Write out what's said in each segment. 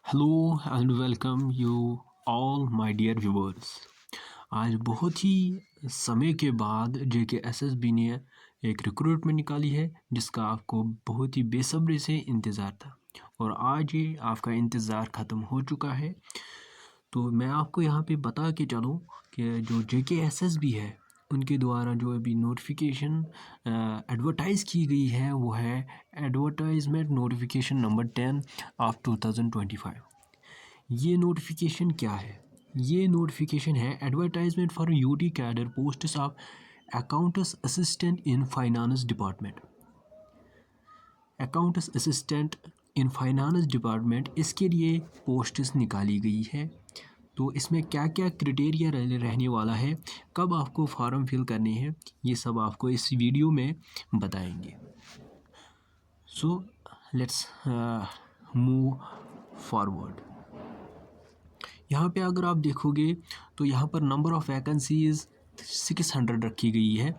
Hello and welcome you all my dear viewers. आज बहुत ही समय के बाद जेकेएसएसबी ने एक रिक्रूटमेंट निकाली है जिसका आपको बहुत ही बेसब्री से इंतज़ार था और आज ये आपका इंतज़ार ख़त्म हो चुका है। तो मैं आपको यहाँ पे बता के चलूँ कि जो जेकेएसएसबी है उनके द्वारा जो अभी नोटिफिकेशन एडवर्टाइज़ की गई है वो है एडवर्टाइजमेंट नोटिफिकेशन नंबर 10 ऑफ 2025। ये नोटिफिकेशन क्या है? ये नोटिफिकेशन है advertisement for UT cadre posts of accounts assistant in finance department. Accounts assistant in finance department इसके लिए पोस्ट्स निकाली गई है। तो इसमें क्या क्या क्राइटेरिया रहने वाला है, कब आपको फॉर्म फिल करने हैं, ये सब आपको इस वीडियो में बताएंगे। So let's move forward. यहाँ पे अगर आप देखोगे तो यहाँ पर नंबर ऑफ़ वैकेंसीज़ 600 रखी गई है।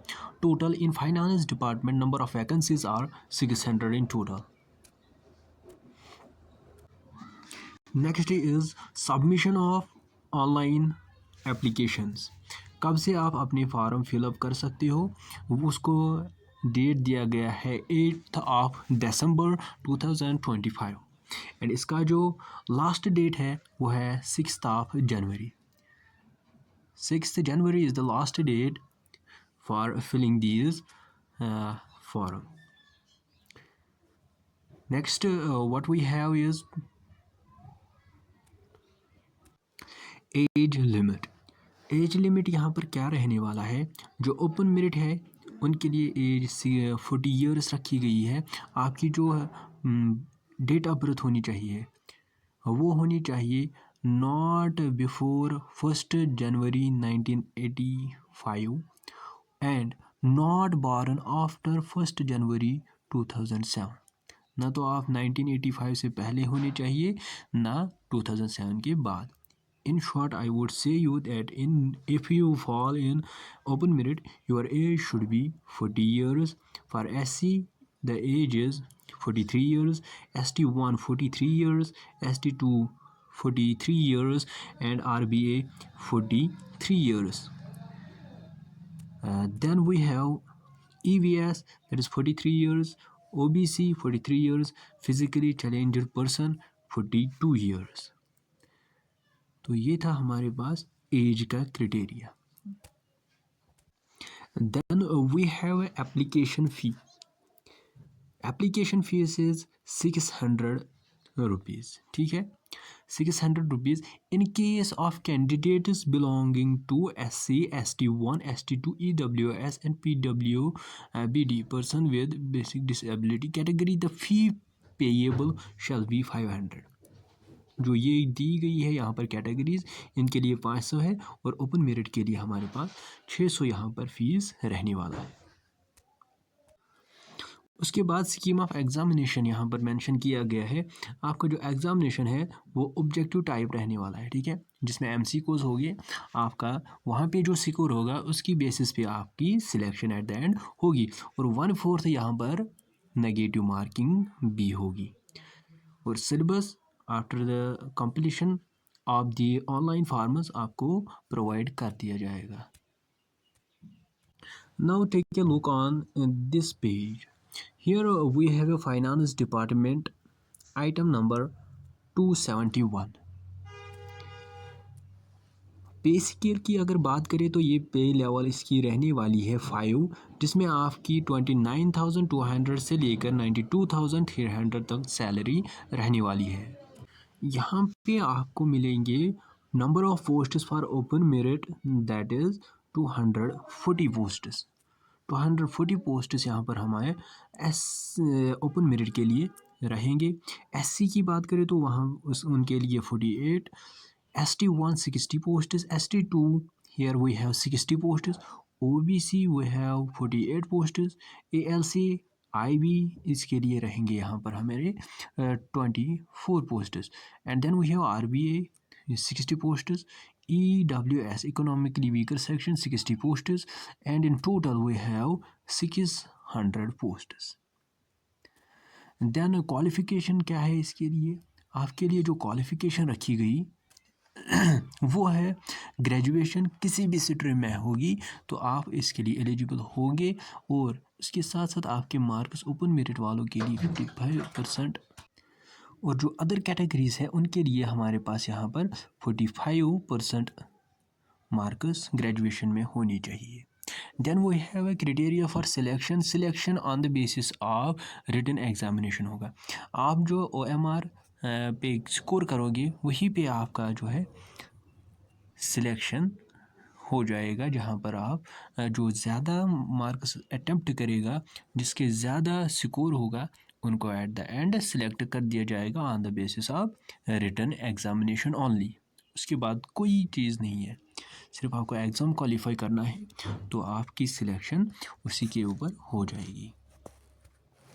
Total in finance department number of vacancies are 600 in total. Next is submission of online applications. कब से आप अपने फॉर्म फिलअप कर सकते हो, उसको डेट दिया गया है 8 ऑफ दिसंबर 2025 एंड इसका जो लास्ट डेट है वो है 6 of January. 6th January is the last date for filling these form. Next, what we have is age limit. Age limit यहाँ पर क्या रहने वाला है, जो ओपन मेरिट है उनके लिए एज 40 ईयर्स रखी गई है। आपकी जो डेट ऑफ बर्थ होनी चाहिए वो होनी चाहिए not before 1 January 1985 and not born after 1 जनवरी 2007। ना तो आप 1985 से पहले होने चाहिए ना 2007 के बाद। In short, I would say you that if you fall in open merit, your age should be 40 years. For SC, the age is 43 years, ST1 43 years, ST2 43 years, and RBA 43 years. Then we have EVS, that is 43 years, OBC 43 years, physically challenged person 42 years. तो ये था हमारे पास age का criteria. Then we have application fee. Application fees is 600 rupees, ठीक है, 600 rupees in case of candidates belonging to SC, ST1, ST2, EWS and PWBD person with basic disability category. The fee payable shall be 500। जो ये दी गई है यहाँ पर categories, इनके लिए 500 है और ओपन मेरिट के लिए हमारे पास 600 यहाँ पर फीस रहने वाला है। उसके बाद स्कीम ऑफ एग्जामिनेशन यहाँ पर मेंशन किया गया है। आपका जो एग्जामिनेशन है वो ऑब्जेक्टिव टाइप रहने वाला है, ठीक है, जिसमें MCQs होगी। आपका वहाँ पे जो स्कोर होगा उसकी बेसिस पे आपकी सिलेक्शन एट द एंड होगी और 1/4 यहाँ पर नेगेटिव मार्किंग भी होगी। और syllabus after the completion of the online forms आपको प्रोवाइड कर दिया जाएगा। Now take a look on this page. Here we have a finance department item number 271। पे स्केल की अगर बात करें तो ये पे लेवल इसकी रहने वाली है 5, जिसमें आपकी 29,200 से लेकर 92,300 तक सैलरी रहने वाली है। यहाँ पे आपको मिलेंगे number of posts for open merit, that is 240 posts. 240 posts यहाँ पर हमारे ओपन मेरिट के लिए रहेंगे। SC की बात करें तो वहाँ उनके लिए 48, ST1 60 posts, ST2 here we have 60 posts, OBC we have 48 posts, ALC IB इसके लिए रहेंगे यहाँ पर हमारे 24 posts and then we have RBA 60 posts, EWS economically weaker section 60 posts and in total we have 600 posts। Then qualification क्या है इसके लिए, आपके लिए जो क्वालिफ़िकेशन रखी गई वो है ग्रेजुएशन किसी भी स्ट्रीम में होगी तो आप इसके लिए एलिजिबल होंगे। और उसके साथ साथ आपके मार्क्स ओपन मेरिट वालों के लिए 55% और जो अदर कैटेगरीज है उनके लिए हमारे पास यहाँ पर 45% मार्क्स ग्रेजुएशन में होनी चाहिए। Then we have a criteria for selection on the basis of written examination होगा। आप जो OMR पे स्कोर करोगे वहीं पे आपका जो है सिलेक्शन हो जाएगा, जहाँ पर आप जो ज़्यादा मार्क्स अटेम्प्ट करेगा, जिसके ज़्यादा स्कोर होगा, उनको एट द एंड सेलेक्ट कर दिया जाएगा on the basis of written examination only. उसके बाद कोई चीज़ नहीं है, सिर्फ आपको एग्ज़ाम क्वालिफाई करना है तो आपकी सिलेक्शन उसी के ऊपर हो जाएगी।